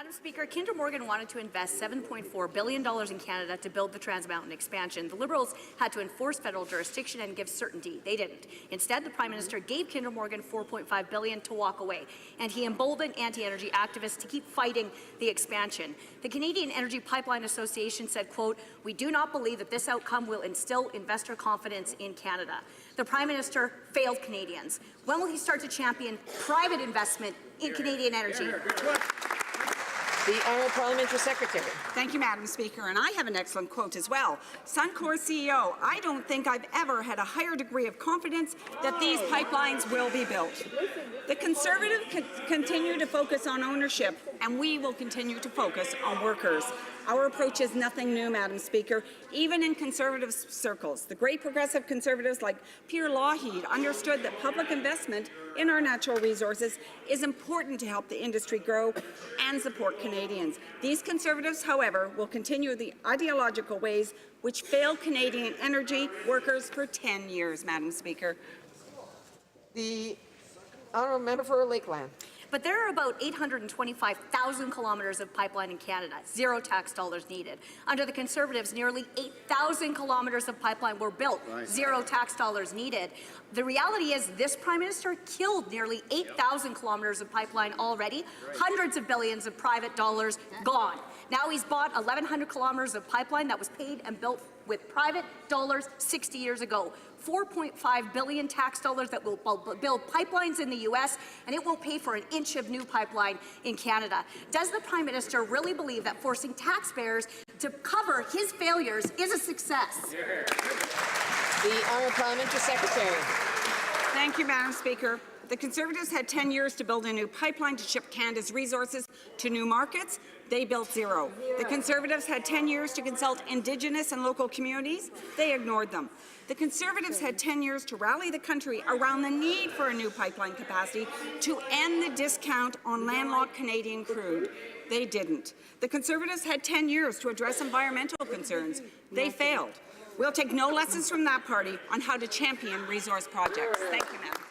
Madam Speaker, Kinder Morgan wanted to invest $7.4 billion in Canada to build the Trans Mountain expansion. The Liberals had to enforce federal jurisdiction and give certainty. They didn't. Instead, the Prime Minister gave Kinder Morgan $4.5 billion to walk away, and he emboldened anti-energy activists to keep fighting the expansion. The Canadian Energy Pipeline Association said, quote, "We do not believe that this outcome will instill investor confidence in Canada." The Prime Minister failed Canadians. When will he start to champion private investment in Canadian energy? The Honourable Parliamentary Secretary. Thank you, Madam Speaker. And I have an excellent quote as well. Suncor CEO, "I don't think I've ever had a higher degree of confidence that these pipelines will be built." The Conservatives continue to focus on ownership, and we will continue to focus on workers. Our approach is nothing new, Madam Speaker, even in Conservative circles. The great progressive Conservatives like Peter Lougheed understood that public investment in our natural resources is important to help the industry grow and support Canadians. These Conservatives, however, will continue the ideological ways which failed Canadian energy workers for 10 years, Madam Speaker. The Honourable Member for Lakeland. But there are about 825,000 kilometres of pipeline in Canada, zero tax dollars needed. Under the Conservatives, nearly 8,000 kilometres of pipeline were built, zero tax dollars needed. The reality is this Prime Minister killed nearly 8,000 kilometres of pipeline already, hundreds of billions of private dollars gone. Now he's bought 1,100 kilometres of pipeline that was paid and built with private dollars 60 years ago. 4.5 billion tax dollars that will build pipelines in the U.S., and it won't pay for an inch of new pipeline in Canada. Does the Prime Minister really believe that forcing taxpayers to cover his failures is a success? The Honourable Parliamentary Secretary. Thank you, Madam Speaker. The Conservatives had 10 years to build a new pipeline to ship Canada's resources to new markets. They built zero. The Conservatives had 10 years to consult Indigenous and local communities. They ignored them. The Conservatives had 10 years to rally the country around the need for a new pipeline capacity to end the discount on landlocked Canadian crude. They didn't. The Conservatives had 10 years to address environmental concerns. They failed. We'll take no lessons from that party on how to champion resource projects. Thank you, Madam.